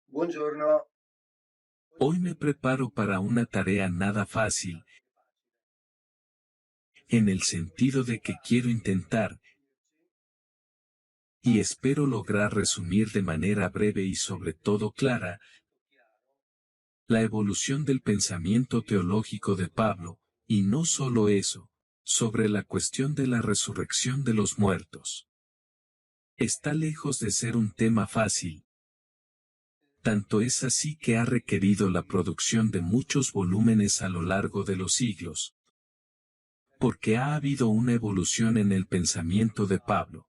Buongiorno. Hoy me preparo para una tarea nada fácil, en el sentido de que quiero intentar, y espero lograr resumir de manera breve y sobre todo clara, la evolución del pensamiento teológico de Pablo, y no solo eso, sobre la cuestión de la resurrección de los muertos. Está lejos de ser un tema fácil. Tanto es así que ha requerido la producción de muchos volúmenes a lo largo de los siglos. Porque ha habido una evolución en el pensamiento de Pablo.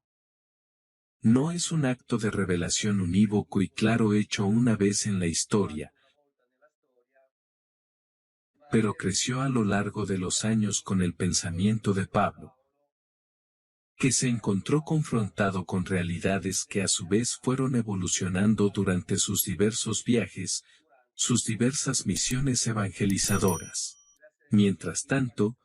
No es un acto de revelación unívoco y claro hecho una vez en la historia, pero creció a lo largo de los años con el pensamiento de Pablo, que se encontró confrontado con realidades que a su vez fueron evolucionando durante sus diversos viajes, sus diversas misiones evangelizadoras. Mientras tanto,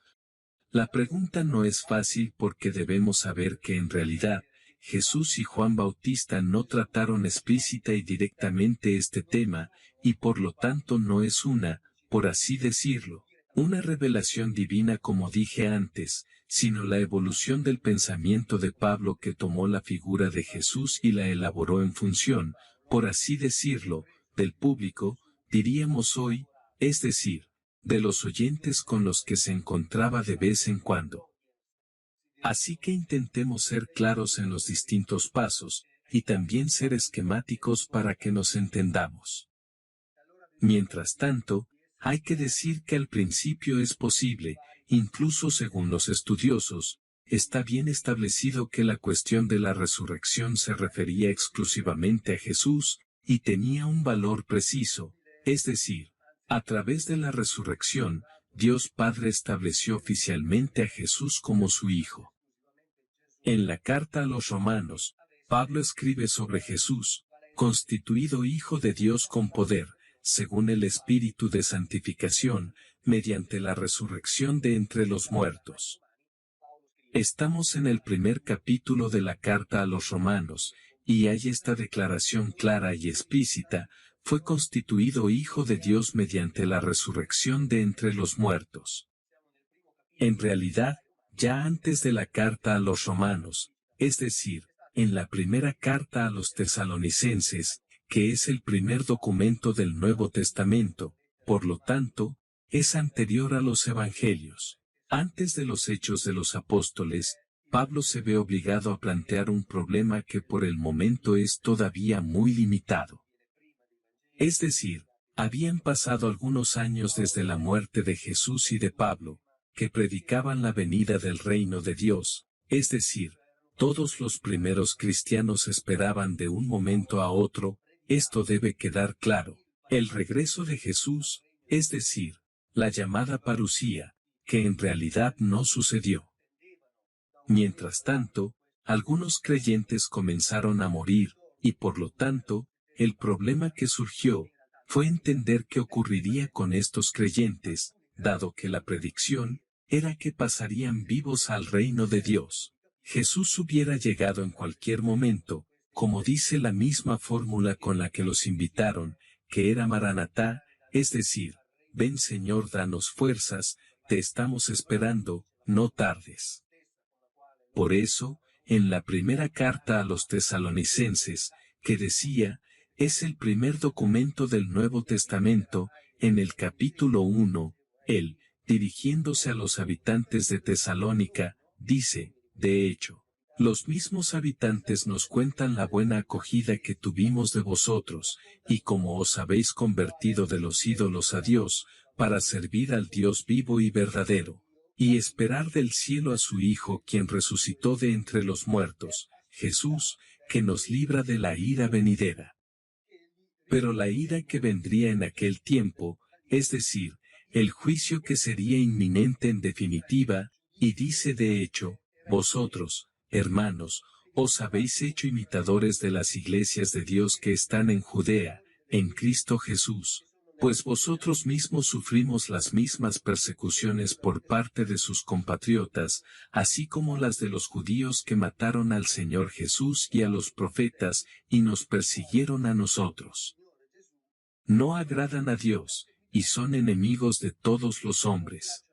la pregunta no es fácil porque debemos saber que en realidad, Jesús y Juan Bautista no trataron explícita y directamente este tema, y por lo tanto no es una, por así decirlo, una revelación divina como dije antes, sino la evolución del pensamiento de Pablo que tomó la figura de Jesús y la elaboró en función, por así decirlo, del público, diríamos hoy, es decir, de los oyentes con los que se encontraba de vez en cuando. Así que intentemos ser claros en los distintos pasos, y también ser esquemáticos para que nos entendamos. Mientras tanto, hay que decir que al principio es posible, incluso según los estudiosos, está bien establecido que la cuestión de la resurrección se refería exclusivamente a Jesús, y tenía un valor preciso, es decir, a través de la resurrección, Dios Padre estableció oficialmente a Jesús como su Hijo. En la carta a los Romanos, Pablo escribe sobre Jesús, constituido Hijo de Dios con poder, según el Espíritu de santificación, mediante la resurrección de entre los muertos. Estamos en el primer capítulo de la carta a los Romanos, y hay esta declaración clara y explícita, fue constituido Hijo de Dios mediante la resurrección de entre los muertos. En realidad, ya antes de la carta a los Romanos, es decir, en la primera carta a los Tesalonicenses, que es el primer documento del Nuevo Testamento, por lo tanto, es anterior a los Evangelios. Antes de los Hechos de los Apóstoles, Pablo se ve obligado a plantear un problema que por el momento es todavía muy limitado. Es decir, habían pasado algunos años desde la muerte de Jesús y de Pablo, que predicaban la venida del reino de Dios, es decir, todos los primeros cristianos esperaban de un momento a otro, esto debe quedar claro, el regreso de Jesús, es decir, la llamada parusía, que en realidad no sucedió. Mientras tanto, algunos creyentes comenzaron a morir, y por lo tanto, el problema que surgió, fue entender qué ocurriría con estos creyentes, dado que la predicción, era que pasarían vivos al reino de Dios. Jesús hubiera llegado en cualquier momento, como dice la misma fórmula con la que los invitaron, que era Maranatá, es decir, ven Señor, danos fuerzas, te estamos esperando, no tardes. Por eso, en la primera carta a los Tesalonicenses, que decía, es el primer documento del Nuevo Testamento, en el capítulo 1, él, dirigiéndose a los habitantes de Tesalónica, dice, de hecho, los mismos habitantes nos cuentan la buena acogida que tuvimos de vosotros, y cómo os habéis convertido de los ídolos a Dios, para servir al Dios vivo y verdadero, y esperar del cielo a su Hijo quien resucitó de entre los muertos, Jesús, que nos libra de la ira venidera. Pero la ira que vendría en aquel tiempo, es decir, el juicio que sería inminente en definitiva, y dice de hecho, vosotros, hermanos, os habéis hecho imitadores de las iglesias de Dios que están en Judea, en Cristo Jesús, Pues vosotros mismos sufrimos las mismas persecuciones por parte de sus compatriotas, así como las de los judíos que mataron al Señor Jesús y a los profetas, y nos persiguieron a nosotros. No agradan a Dios, y son enemigos de todos los hombres.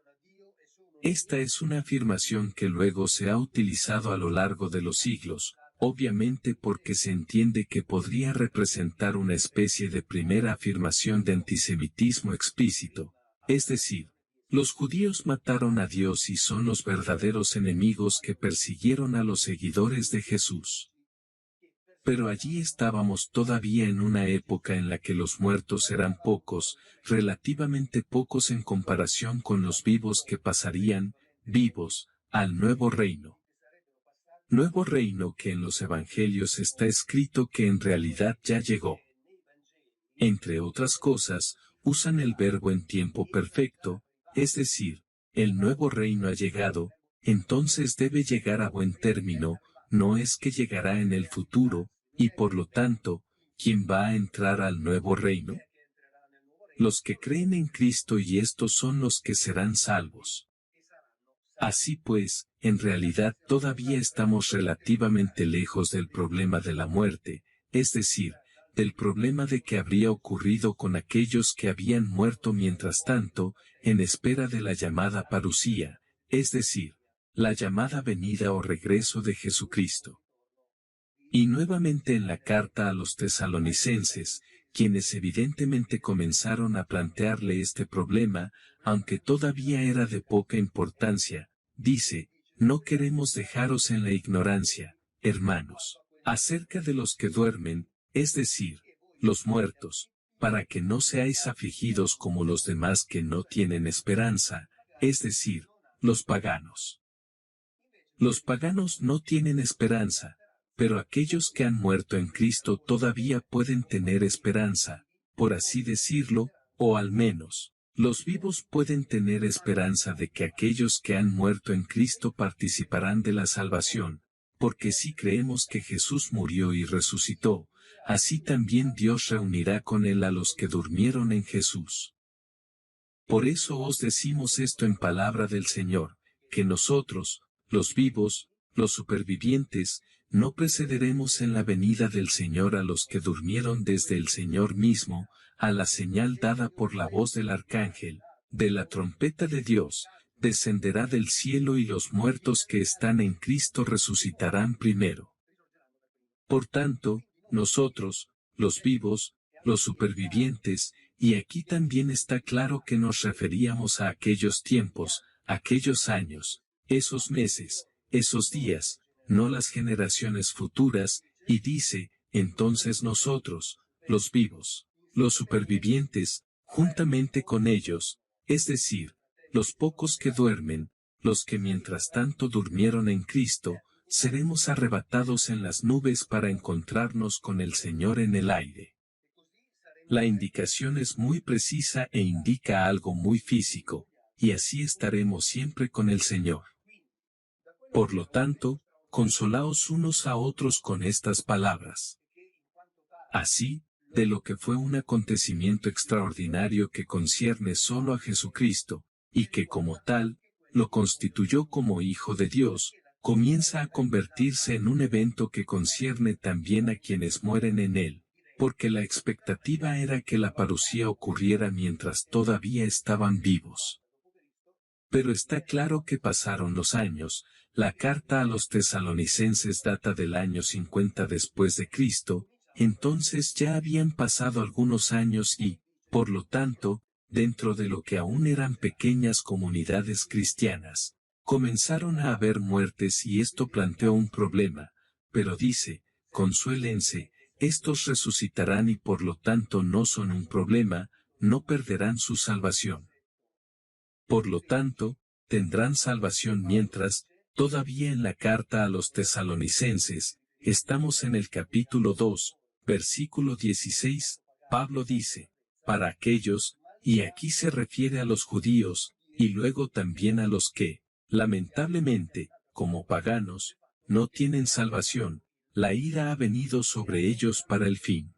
Esta es una afirmación que luego se ha utilizado a lo largo de los siglos, obviamente porque se entiende que podría representar una especie de primera afirmación de antisemitismo explícito, es decir, los judíos mataron a Dios y son los verdaderos enemigos que persiguieron a los seguidores de Jesús. Pero allí estábamos todavía en una época en la que los muertos eran pocos, relativamente pocos en comparación con los vivos que pasarían, vivos, al nuevo reino. Nuevo reino que en los evangelios está escrito que en realidad ya llegó. Entre otras cosas, usan el verbo en tiempo perfecto, es decir, el nuevo reino ha llegado, entonces debe llegar a buen término, no es que llegará en el futuro, y por lo tanto, ¿quién va a entrar al nuevo reino? Los que creen en Cristo, y estos son los que serán salvos. Así pues, en realidad todavía estamos relativamente lejos del problema de la muerte, es decir, del problema de qué habría ocurrido con aquellos que habían muerto mientras tanto, en espera de la llamada parusía, es decir, la llamada venida o regreso de Jesucristo. Y nuevamente en la carta a los tesalonicenses, quienes evidentemente comenzaron a plantearle este problema, aunque todavía era de poca importancia, dice, no queremos dejaros en la ignorancia, hermanos, acerca de los que duermen, es decir, los muertos, para que no seáis afligidos como los demás que no tienen esperanza, es decir, los paganos. Los paganos no tienen esperanza, pero aquellos que han muerto en Cristo todavía pueden tener esperanza, por así decirlo, o al menos, los vivos pueden tener esperanza de que aquellos que han muerto en Cristo participarán de la salvación, porque si creemos que Jesús murió y resucitó, así también Dios reunirá con él a los que durmieron en Jesús. Por eso os decimos esto en palabra del Señor, que nosotros, los vivos, los supervivientes, no precederemos en la venida del Señor a los que durmieron desde el Señor mismo, a la señal dada por la voz del arcángel, de la trompeta de Dios, descenderá del cielo y los muertos que están en Cristo resucitarán primero. Por tanto, nosotros, los vivos, los supervivientes, y aquí también está claro que nos referíamos a aquellos tiempos, aquellos años, esos meses, esos días, no las generaciones futuras, y dice, entonces nosotros, los vivos, los supervivientes, juntamente con ellos, es decir, los pocos que duermen, los que mientras tanto durmieron en Cristo, seremos arrebatados en las nubes para encontrarnos con el Señor en el aire. La indicación es muy precisa e indica algo muy físico, y así estaremos siempre con el Señor. Por lo tanto, consolaos unos a otros con estas palabras. Así, de lo que fue un acontecimiento extraordinario que concierne solo a Jesucristo, y que como tal, lo constituyó como Hijo de Dios, comienza a convertirse en un evento que concierne también a quienes mueren en él, porque la expectativa era que la parusía ocurriera mientras todavía estaban vivos. Pero está claro que pasaron los años, la carta a los tesalonicenses data del año 50 después de Cristo, entonces ya habían pasado algunos años y, por lo tanto, dentro de lo que aún eran pequeñas comunidades cristianas, comenzaron a haber muertes y esto planteó un problema, pero dice, consuélense, estos resucitarán y por lo tanto no son un problema, no perderán su salvación. Por lo tanto, tendrán salvación mientras, todavía en la carta a los tesalonicenses, estamos en el capítulo 2, versículo 16, Pablo dice, para aquellos, y aquí se refiere a los judíos, y luego también a los que, lamentablemente, como paganos, no tienen salvación, la ira ha venido sobre ellos para el fin.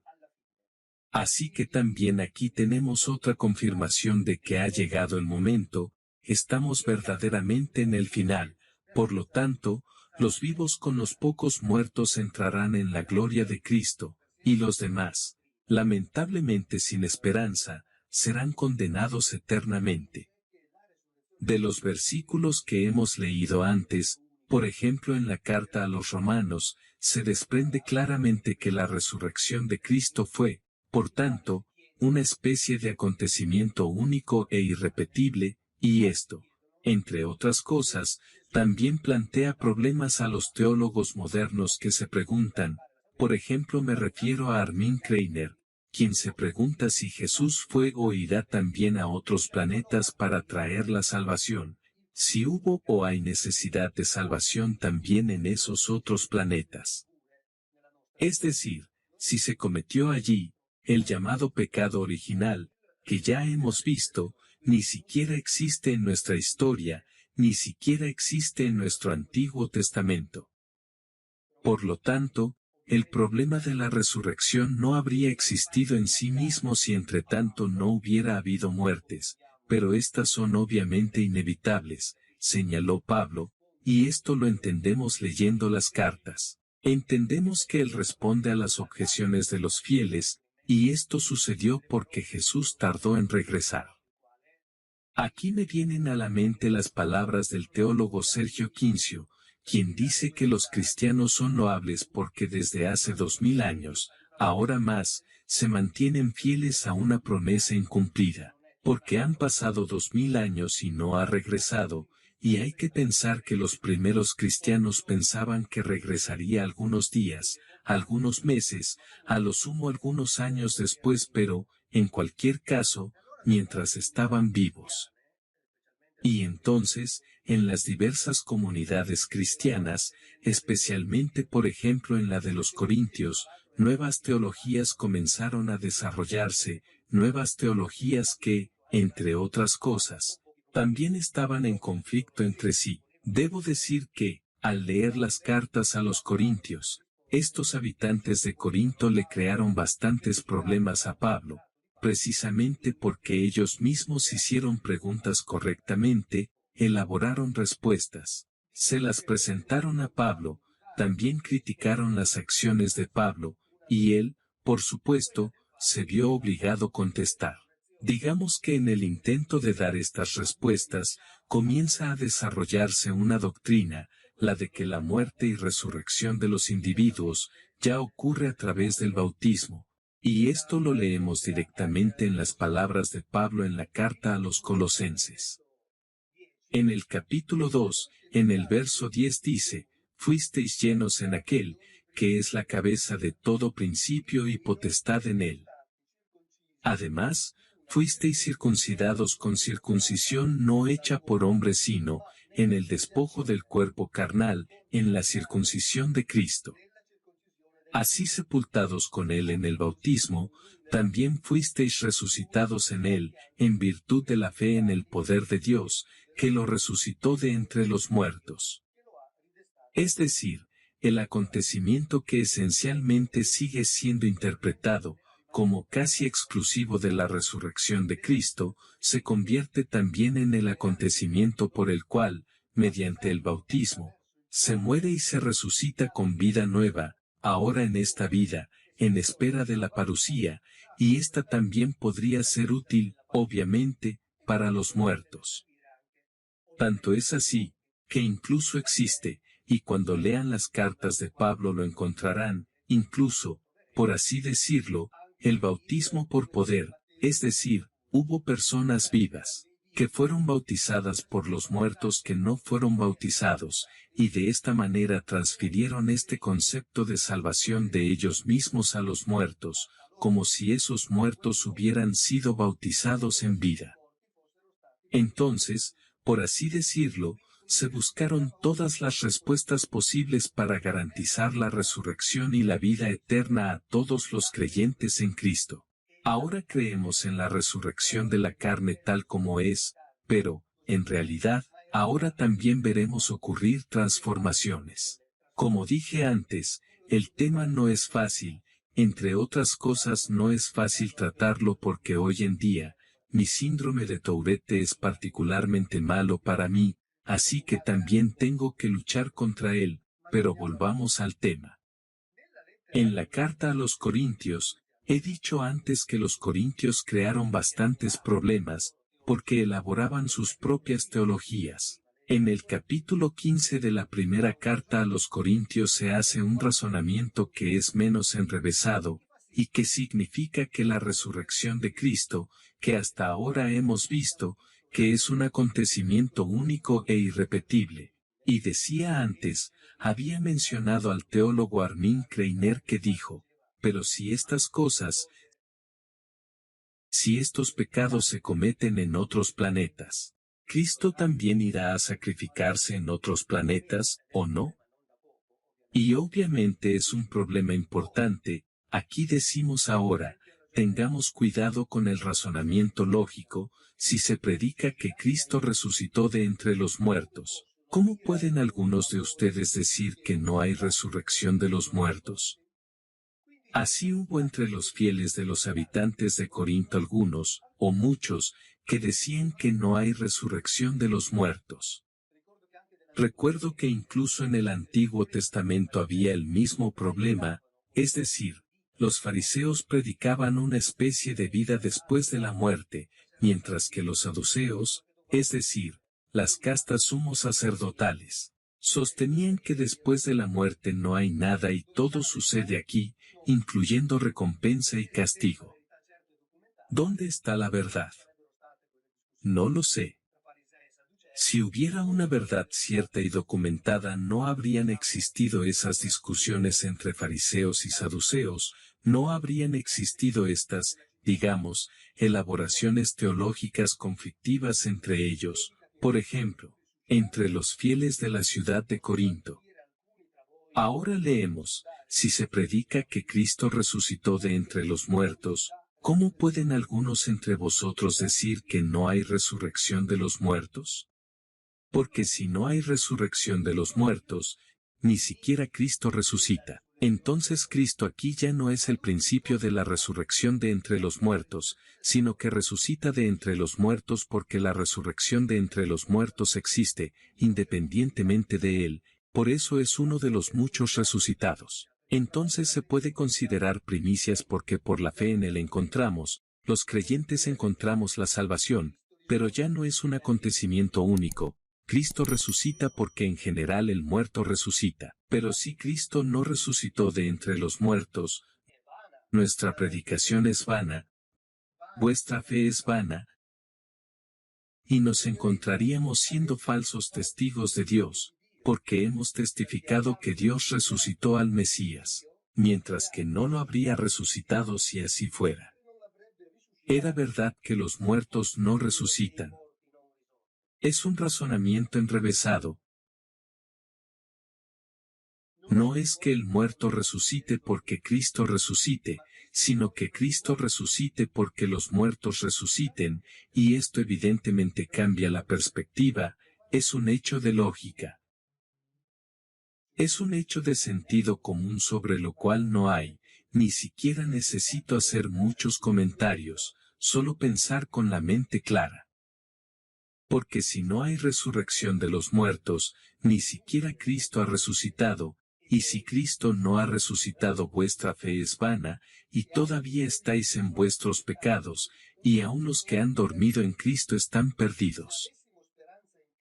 Así que también aquí tenemos otra confirmación de que ha llegado el momento, estamos verdaderamente en el final, por lo tanto, los vivos con los pocos muertos entrarán en la gloria de Cristo, y los demás, lamentablemente sin esperanza, serán condenados eternamente. De los versículos que hemos leído antes, por ejemplo en la carta a los Romanos, se desprende claramente que la resurrección de Cristo fue, por tanto, una especie de acontecimiento único e irrepetible, y esto, entre otras cosas, también plantea problemas a los teólogos modernos que se preguntan, por ejemplo me refiero a Armin Kreiner, quien se pregunta si Jesús fue o irá también a otros planetas para traer la salvación, si hubo o hay necesidad de salvación también en esos otros planetas. Es decir, si se cometió allí, el llamado pecado original, que ya hemos visto, ni siquiera existe en nuestra historia, ni siquiera existe en nuestro Antiguo Testamento. Por lo tanto, el problema de la resurrección no habría existido en sí mismo si entre tanto no hubiera habido muertes, pero estas son obviamente inevitables, señaló Pablo, y esto lo entendemos leyendo las cartas. Entendemos que él responde a las objeciones de los fieles, y esto sucedió porque Jesús tardó en regresar. Aquí me vienen a la mente las palabras del teólogo Sergio Quincio, quien dice que los cristianos son loables porque desde hace 2000 años, ahora más, se mantienen fieles a una promesa incumplida, porque han pasado 2000 años y no ha regresado, y hay que pensar que los primeros cristianos pensaban que regresaría algunos días, algunos meses, a lo sumo algunos años después, pero, en cualquier caso, mientras estaban vivos. Y entonces, en las diversas comunidades cristianas, especialmente por ejemplo en la de los Corintios, nuevas teologías comenzaron a desarrollarse, nuevas teologías que, entre otras cosas, también estaban en conflicto entre sí. Debo decir que, al leer las cartas a los Corintios, estos habitantes de Corinto le crearon bastantes problemas a Pablo, precisamente porque ellos mismos hicieron preguntas correctamente, elaboraron respuestas, se las presentaron a Pablo, también criticaron las acciones de Pablo, y él, por supuesto, se vio obligado a contestar. Digamos que en el intento de dar estas respuestas, comienza a desarrollarse una doctrina, la de que la muerte y resurrección de los individuos ya ocurre a través del bautismo. Y esto lo leemos directamente en las palabras de Pablo en la carta a los Colosenses. En el capítulo 2, en el verso 10 dice, fuisteis llenos en aquel, que es la cabeza de todo principio y potestad en él. Además, fuisteis circuncidados con circuncisión no hecha por hombre sino, en el despojo del cuerpo carnal, en la circuncisión de Cristo. Así sepultados con él en el bautismo, también fuisteis resucitados en él, en virtud de la fe en el poder de Dios, que lo resucitó de entre los muertos. Es decir, el acontecimiento que esencialmente sigue siendo interpretado, como casi exclusivo de la resurrección de Cristo, se convierte también en el acontecimiento por el cual, mediante el bautismo, se muere y se resucita con vida nueva, ahora en esta vida, en espera de la parucía, y esta también podría ser útil, obviamente, para los muertos. Tanto es así, que incluso existe, y cuando lean las cartas de Pablo lo encontrarán, incluso, por así decirlo, el bautismo por poder, es decir, hubo personas vivas, que fueron bautizadas por los muertos que no fueron bautizados, y de esta manera transfirieron este concepto de salvación de ellos mismos a los muertos, como si esos muertos hubieran sido bautizados en vida. Entonces, por así decirlo, se buscaron todas las respuestas posibles para garantizar la resurrección y la vida eterna a todos los creyentes en Cristo. Ahora creemos en la resurrección de la carne tal como es, pero, en realidad, ahora también veremos ocurrir transformaciones. Como dije antes, el tema no es fácil, entre otras cosas no es fácil tratarlo porque hoy en día, mi síndrome de Tourette es particularmente malo para mí, así que también tengo que luchar contra él, pero volvamos al tema. En la carta a los Corintios, he dicho antes que los corintios crearon bastantes problemas, porque elaboraban sus propias teologías. En el capítulo 15 de la primera carta a los Corintios se hace un razonamiento que es menos enrevesado, y que significa que la resurrección de Cristo, que hasta ahora hemos visto, que es un acontecimiento único e irrepetible. Y decía antes, había mencionado al teólogo Armin Kreiner que dijo, pero si estas cosas, si estos pecados se cometen en otros planetas, ¿Cristo también irá a sacrificarse en otros planetas, o no? Y obviamente es un problema importante, aquí decimos ahora, tengamos cuidado con el razonamiento lógico, si se predica que Cristo resucitó de entre los muertos, ¿cómo pueden algunos de ustedes decir que no hay resurrección de los muertos? Así hubo entre los fieles de los habitantes de Corinto algunos, o muchos, que decían que no hay resurrección de los muertos. Recuerdo que incluso en el Antiguo Testamento había el mismo problema, es decir, los fariseos predicaban una especie de vida después de la muerte, mientras que los saduceos, es decir, las castas sumos sacerdotales, sostenían que después de la muerte no hay nada y todo sucede aquí, incluyendo recompensa y castigo. ¿Dónde está la verdad? No lo sé. Si hubiera una verdad cierta y documentada no habrían existido esas discusiones entre fariseos y saduceos, no habrían existido estas, digamos, elaboraciones teológicas conflictivas entre ellos, por ejemplo, entre los fieles de la ciudad de Corinto. Ahora leemos, si se predica que Cristo resucitó de entre los muertos, ¿cómo pueden algunos entre vosotros decir que no hay resurrección de los muertos? Porque si no hay resurrección de los muertos, ni siquiera Cristo resucita. Entonces Cristo aquí ya no es el principio de la resurrección de entre los muertos, sino que resucita de entre los muertos porque la resurrección de entre los muertos existe, independientemente de él, por eso es uno de los muchos resucitados. Entonces se puede considerar primicias porque por la fe en él encontramos, los creyentes encontramos la salvación, pero ya no es un acontecimiento único. Cristo resucita porque en general el muerto resucita, pero si Cristo no resucitó de entre los muertos, nuestra predicación es vana, vuestra fe es vana, y nos encontraríamos siendo falsos testigos de Dios, porque hemos testificado que Dios resucitó al Mesías, mientras que no lo habría resucitado si así fuera. Era verdad que los muertos no resucitan. Es un razonamiento enrevesado. No es que el muerto resucite porque Cristo resucite, sino que Cristo resucite porque los muertos resuciten, y esto evidentemente cambia la perspectiva, es un hecho de lógica. Es un hecho de sentido común sobre lo cual no hay, ni siquiera necesito hacer muchos comentarios, solo pensar con la mente clara. Porque si no hay resurrección de los muertos, ni siquiera Cristo ha resucitado, y si Cristo no ha resucitado vuestra fe es vana, y todavía estáis en vuestros pecados, y aun los que han dormido en Cristo están perdidos.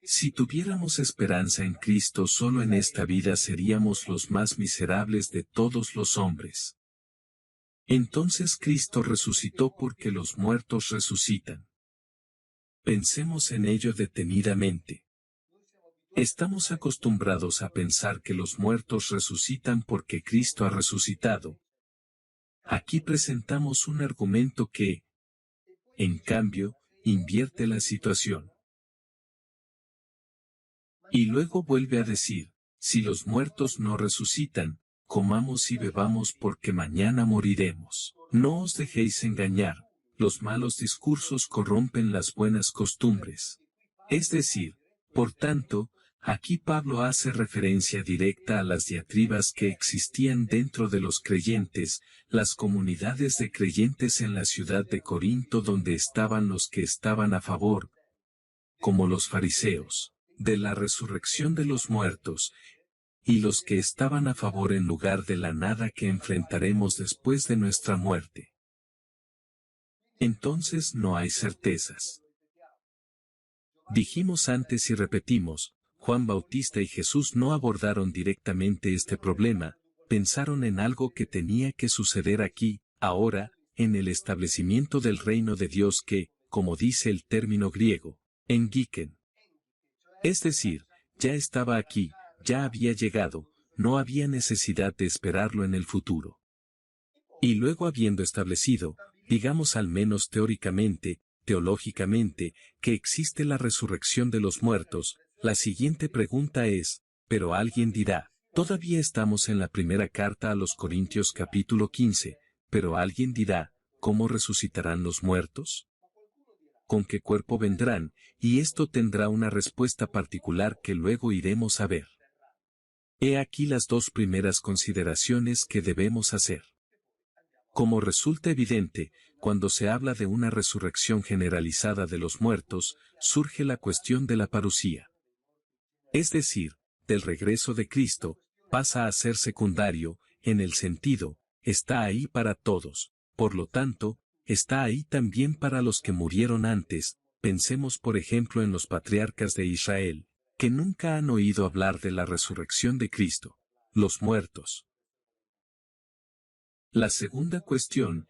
Si tuviéramos esperanza en Cristo solo en esta vida seríamos los más miserables de todos los hombres. Entonces Cristo resucitó porque los muertos resucitan. Pensemos en ello detenidamente. Estamos acostumbrados a pensar que los muertos resucitan porque Cristo ha resucitado. Aquí presentamos un argumento que, en cambio, invierte la situación. Y luego vuelve a decir, si los muertos no resucitan, comamos y bebamos porque mañana moriremos. No os dejéis engañar, los malos discursos corrompen las buenas costumbres. Es decir, por tanto, Aquí Pablo hace referencia directa a las diatribas que existían dentro de los creyentes, las comunidades de creyentes en la ciudad de Corinto donde estaban los que estaban a favor, como los fariseos, de la resurrección de los muertos, y los que estaban a favor en lugar de la nada que enfrentaremos después de nuestra muerte. Entonces no hay certezas. Dijimos antes y repetimos, Juan Bautista y Jesús no abordaron directamente este problema, pensaron en algo que tenía que suceder aquí, ahora, en el establecimiento del reino de Dios que, como dice el término griego, engiken. Es decir, ya estaba aquí, ya había llegado, no había necesidad de esperarlo en el futuro. Y luego habiendo establecido, digamos al menos teóricamente, teológicamente, que existe la resurrección de los muertos, la siguiente pregunta es, pero alguien dirá, todavía estamos en la primera carta a los Corintios capítulo 15, pero alguien dirá, ¿cómo resucitarán los muertos? ¿Con qué cuerpo vendrán? Y esto tendrá una respuesta particular que luego iremos a ver. He aquí las dos primeras consideraciones que debemos hacer. Como resulta evidente, cuando se habla de una resurrección generalizada de los muertos, surge la cuestión de la parusía. Es decir, del regreso de Cristo, pasa a ser secundario, en el sentido, está ahí para todos, por lo tanto, está ahí también para los que murieron antes, pensemos por ejemplo en los patriarcas de Israel, que nunca han oído hablar de la resurrección de Cristo, los muertos. La segunda cuestión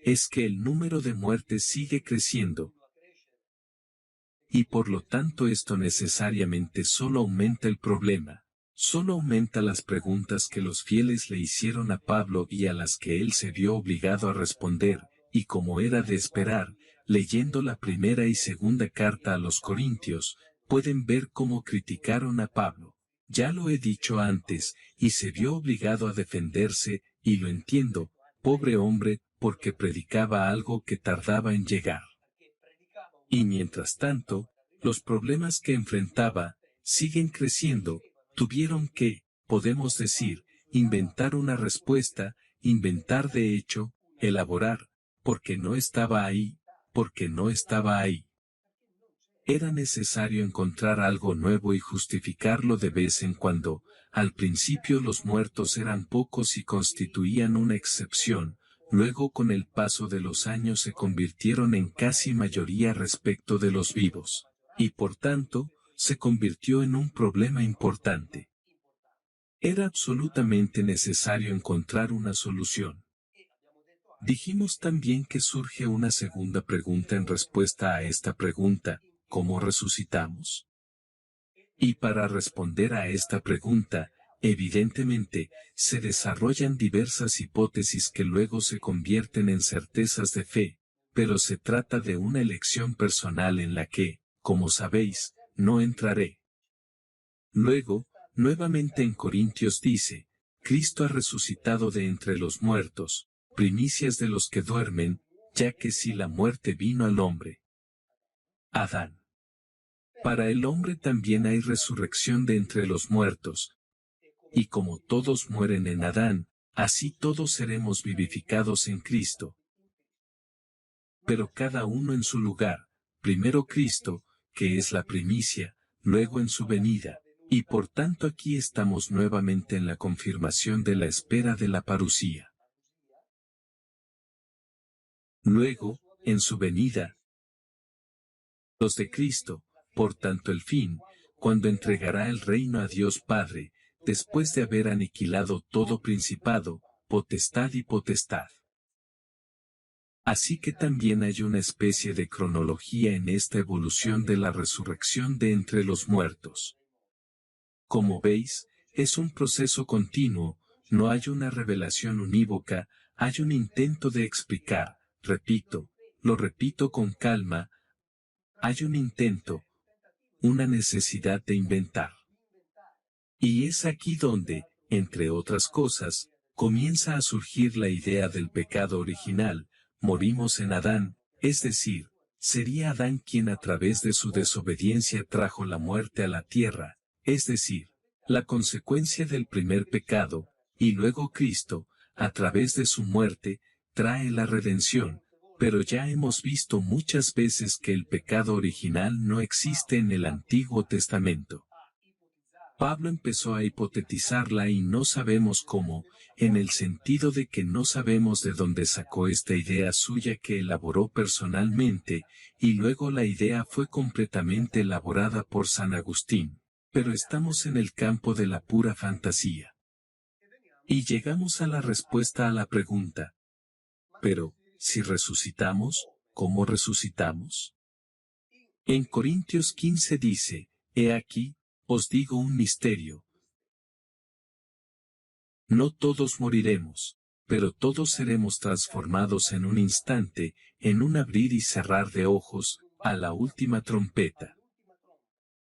es que el número de muertes sigue creciendo, y por lo tanto esto necesariamente solo aumenta el problema, solo aumenta las preguntas que los fieles le hicieron a Pablo y a las que él se vio obligado a responder, y como era de esperar, leyendo la primera y segunda carta a los Corintios, pueden ver cómo criticaron a Pablo. Ya lo he dicho antes, y se vio obligado a defenderse, y lo entiendo, pobre hombre, porque predicaba algo que tardaba en llegar. Y mientras tanto, los problemas que enfrentaba, siguen creciendo, tuvieron que, podemos decir, inventar una respuesta, inventar de hecho, elaborar, porque no estaba ahí, porque no estaba ahí. Era necesario encontrar algo nuevo y justificarlo de vez en cuando. Al principio los muertos eran pocos y constituían una excepción, luego con el paso de los años se convirtieron en casi mayoría respecto de los vivos, y por tanto, se convirtió en un problema importante. Era absolutamente necesario encontrar una solución. Dijimos también que surge una segunda pregunta en respuesta a esta pregunta, ¿cómo resucitamos? Y para responder a esta pregunta, evidentemente, se desarrollan diversas hipótesis que luego se convierten en certezas de fe, pero se trata de una elección personal en la que, como sabéis, no entraré. Luego, nuevamente en Corintios dice, Cristo ha resucitado de entre los muertos, primicias de los que duermen, ya que si la muerte vino al hombre, Adán. Para el hombre también hay resurrección de entre los muertos. Y como todos mueren en Adán, así todos seremos vivificados en Cristo. Pero cada uno en su lugar, primero Cristo, que es la primicia, luego en su venida, y por tanto aquí estamos nuevamente en la confirmación de la espera de la parusía. Luego, en su venida, los de Cristo, por tanto el fin, cuando entregará el reino a Dios Padre, después de haber aniquilado todo principado, potestad y potestad. Así que también hay una especie de cronología en esta evolución de la resurrección de entre los muertos. Como veis, es un proceso continuo, no hay una revelación unívoca, hay un intento de explicar, repito, lo repito con calma, hay un intento, una necesidad de inventar. Y es aquí donde, entre otras cosas, comienza a surgir la idea del pecado original, morimos en Adán, es decir, sería Adán quien a través de su desobediencia trajo la muerte a la tierra, es decir, la consecuencia del primer pecado, y luego Cristo, a través de su muerte, trae la redención, pero ya hemos visto muchas veces que el pecado original no existe en el Antiguo Testamento. Pablo empezó a hipotetizarla y no sabemos cómo, en el sentido de que no sabemos de dónde sacó esta idea suya que elaboró personalmente, y luego la idea fue completamente elaborada por San Agustín, pero estamos en el campo de la pura fantasía. Y llegamos a la respuesta a la pregunta. Pero, si resucitamos, ¿cómo resucitamos? En Corintios 15 dice, he aquí, os digo un misterio. No todos moriremos, pero todos seremos transformados en un instante, en un abrir y cerrar de ojos, a la última trompeta.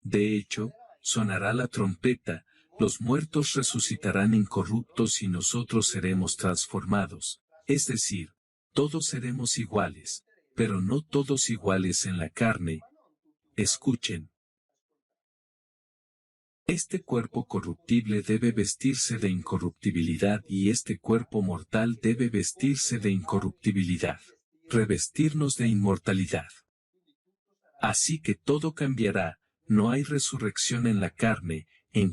De hecho, sonará la trompeta, los muertos resucitarán incorruptos y nosotros seremos transformados, es decir, todos seremos iguales, pero no todos iguales en la carne. Escuchen. Este cuerpo corruptible debe vestirse de incorruptibilidad y este cuerpo mortal debe vestirse de incorruptibilidad, revestirnos de inmortalidad. Así que todo cambiará, no hay resurrección en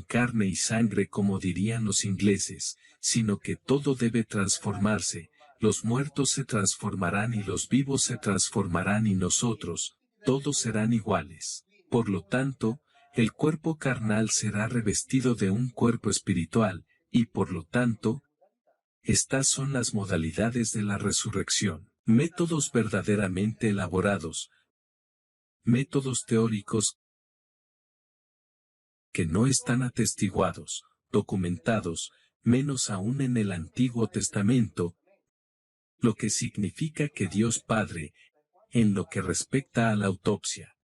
carne y sangre como dirían los ingleses, sino que todo debe transformarse, los muertos se transformarán y los vivos se transformarán y nosotros, todos serán iguales. Por lo tanto, el cuerpo carnal será revestido de un cuerpo espiritual, y por lo tanto, estas son las modalidades de la resurrección, métodos verdaderamente elaborados, métodos teóricos que no están atestiguados, documentados, menos aún en el Antiguo Testamento, lo que significa que Dios Padre, en lo que respecta a la autopsia,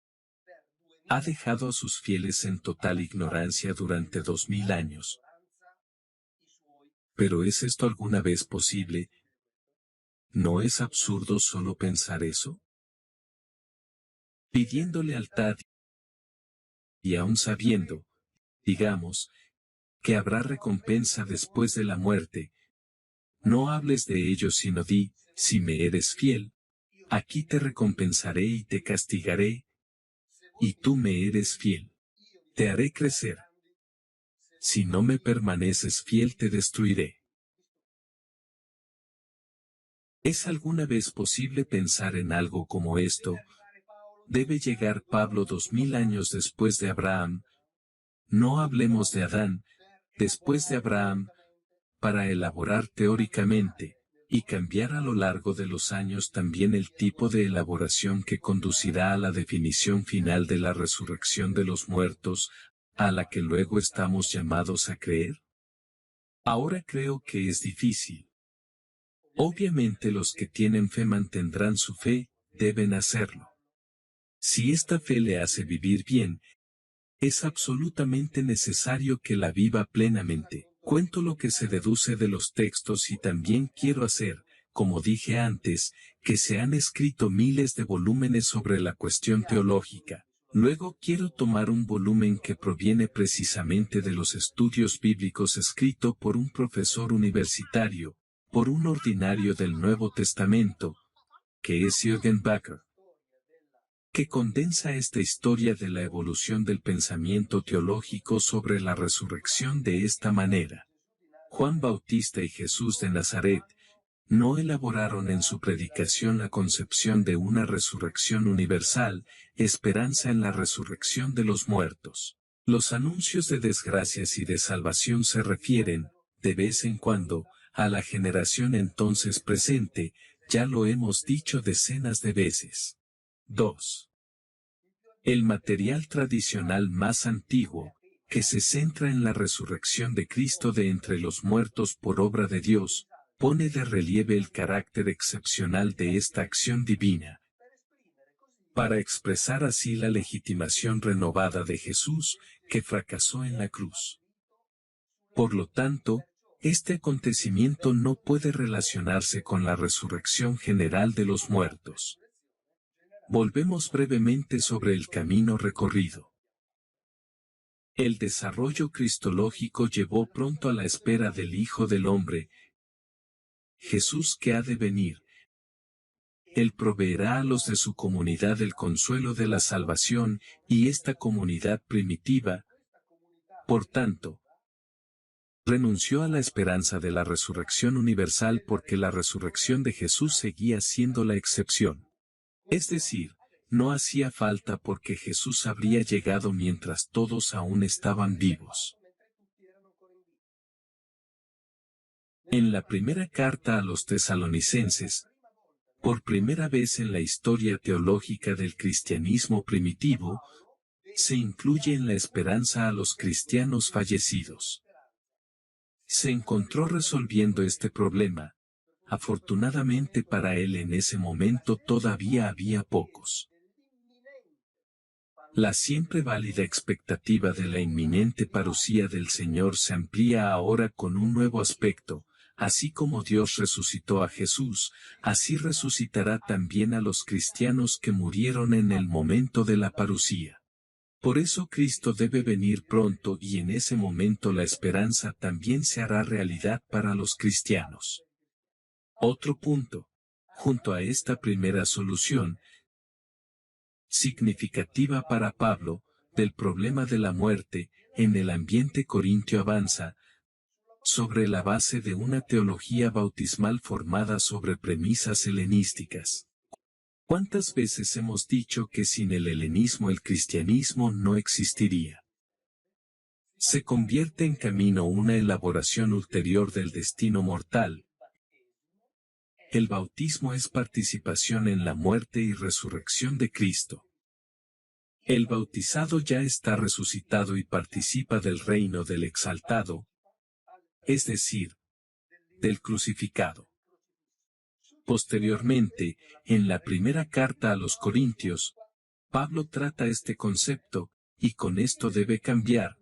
ha dejado a sus fieles en total ignorancia durante 2000 años. ¿Pero es esto alguna vez posible? ¿No es absurdo solo pensar eso? Pidiendo lealtad y aún sabiendo, digamos, que habrá recompensa después de la muerte. No hables de ello sino di, si me eres fiel, aquí te recompensaré y te castigaré, y tú me eres fiel. Te haré crecer. Si no me permaneces fiel te destruiré. ¿Es alguna vez posible pensar en algo como esto? Debe llegar Pablo 2000 años después de Abraham. No hablemos de Adán, después de Abraham, para elaborar teóricamente, y cambiar a lo largo de los años también el tipo de elaboración que conducirá a la definición final de la resurrección de los muertos, a la que luego estamos llamados a creer? Ahora creo que es difícil. Obviamente los que tienen fe mantendrán su fe, deben hacerlo. Si esta fe le hace vivir bien, es absolutamente necesario que la viva plenamente. Cuento lo que se deduce de los textos y también quiero hacer, como dije antes, que se han escrito miles de volúmenes sobre la cuestión teológica. Luego quiero tomar un volumen que proviene precisamente de los estudios bíblicos escrito por un profesor universitario, por un ordinario del Nuevo Testamento, que es Jürgen Bacher, que condensa esta historia de la evolución del pensamiento teológico sobre la resurrección de esta manera. Juan Bautista y Jesús de Nazaret no elaboraron en su predicación la concepción de una resurrección universal, esperanza en la resurrección de los muertos. Los anuncios de desgracias y de salvación se refieren, de vez en cuando, a la generación entonces presente, ya lo hemos dicho decenas de veces. 2. El material tradicional más antiguo, que se centra en la resurrección de Cristo de entre los muertos por obra de Dios, pone de relieve el carácter excepcional de esta acción divina, para expresar así la legitimación renovada de Jesús, que fracasó en la cruz. Por lo tanto, este acontecimiento no puede relacionarse con la resurrección general de los muertos. Volvemos brevemente sobre el camino recorrido. El desarrollo cristológico llevó pronto a la espera del Hijo del Hombre, Jesús que ha de venir. Él proveerá a los de su comunidad el consuelo de la salvación, y esta comunidad primitiva, por tanto, renunció a la esperanza de la resurrección universal porque la resurrección de Jesús seguía siendo la excepción. Es decir, no hacía falta porque Jesús habría llegado mientras todos aún estaban vivos. En la primera carta a los tesalonicenses, por primera vez en la historia teológica del cristianismo primitivo, se incluye en la esperanza a los cristianos fallecidos. Se encontró resolviendo este problema. Afortunadamente para él en ese momento todavía había pocos. La siempre válida expectativa de la inminente parucía del Señor se amplía ahora con un nuevo aspecto. Así como Dios resucitó a Jesús, así resucitará también a los cristianos que murieron en el momento de la parucía. Por eso Cristo debe venir pronto y en ese momento la esperanza también se hará realidad para los cristianos. Otro punto, junto a esta primera solución, significativa para Pablo, del problema de la muerte, en el ambiente corintio avanza, sobre la base de una teología bautismal formada sobre premisas helenísticas. ¿Cuántas veces hemos dicho que sin el helenismo el cristianismo no existiría? Se convierte en camino una elaboración ulterior del destino mortal. El bautismo es participación en la muerte y resurrección de Cristo. El bautizado ya está resucitado y participa del reino del exaltado, es decir, del crucificado. Posteriormente, en la primera carta a los Corintios, Pablo trata este concepto, y con esto debe cambiar.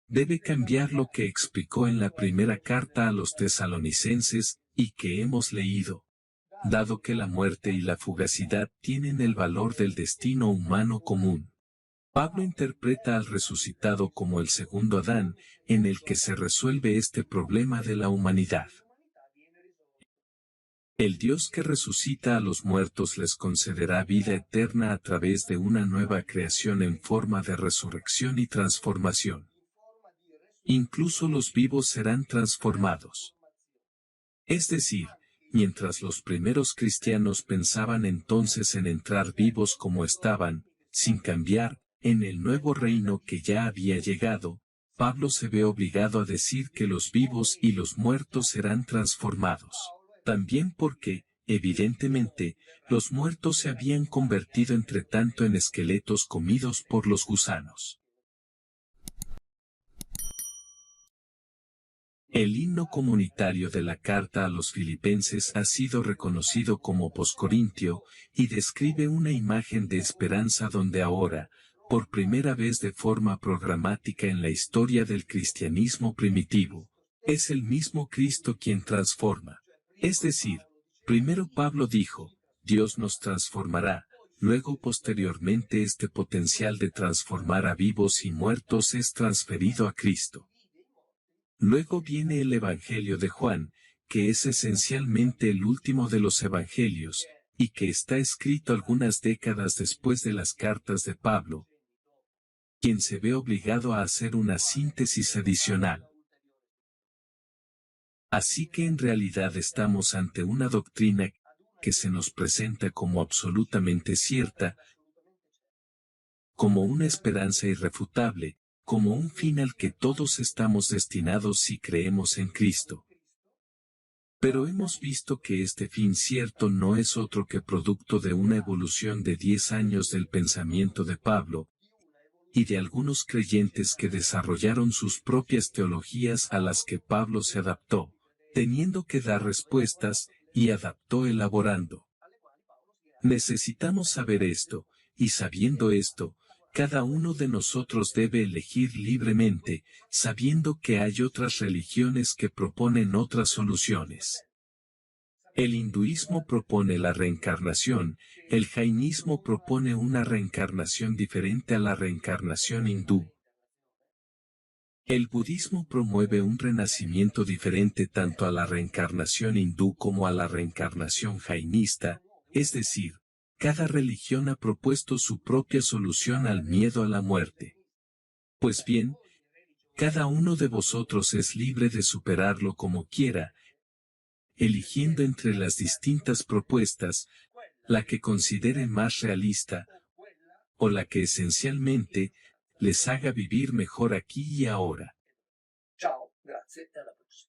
Debe cambiar lo que explicó en la primera carta a los tesalonicenses, y que hemos leído. Dado que la muerte y la fugacidad tienen el valor del destino humano común. Pablo interpreta al resucitado como el segundo Adán, en el que se resuelve este problema de la humanidad. El Dios que resucita a los muertos les concederá vida eterna a través de una nueva creación en forma de resurrección y transformación. Incluso los vivos serán transformados. Es decir, mientras los primeros cristianos pensaban entonces en entrar vivos como estaban, sin cambiar, en el nuevo reino que ya había llegado, Pablo se ve obligado a decir que los vivos y los muertos serán transformados. También porque, evidentemente, los muertos se habían convertido entre tanto en esqueletos comidos por los gusanos. El himno comunitario de la carta a los filipenses ha sido reconocido como poscorintio, y describe una imagen de esperanza donde ahora, por primera vez de forma programática en la historia del cristianismo primitivo, es el mismo Cristo quien transforma. Es decir, primero Pablo dijo, Dios nos transformará, luego posteriormente este potencial de transformar a vivos y muertos es transferido a Cristo. Luego viene el Evangelio de Juan, que es esencialmente el último de los evangelios, y que está escrito algunas décadas después de las cartas de Pablo, quien se ve obligado a hacer una síntesis adicional. Así que en realidad estamos ante una doctrina que se nos presenta como absolutamente cierta, como una esperanza irrefutable, como un fin al que todos estamos destinados si creemos en Cristo. Pero hemos visto que este fin cierto no es otro que producto de una evolución de 10 años del pensamiento de Pablo, y de algunos creyentes que desarrollaron sus propias teologías a las que Pablo se adaptó, teniendo que dar respuestas, y adaptó elaborando. Necesitamos saber esto, y sabiendo esto, cada uno de nosotros debe elegir libremente, sabiendo que hay otras religiones que proponen otras soluciones. El hinduismo propone la reencarnación, el jainismo propone una reencarnación diferente a la reencarnación hindú. El budismo promueve un renacimiento diferente tanto a la reencarnación hindú como a la reencarnación jainista, es decir, cada religión ha propuesto su propia solución al miedo a la muerte. Pues bien, cada uno de vosotros es libre de superarlo como quiera, eligiendo entre las distintas propuestas, la que considere más realista, o la que esencialmente les haga vivir mejor aquí y ahora. Ciao, grazie e alla prossima.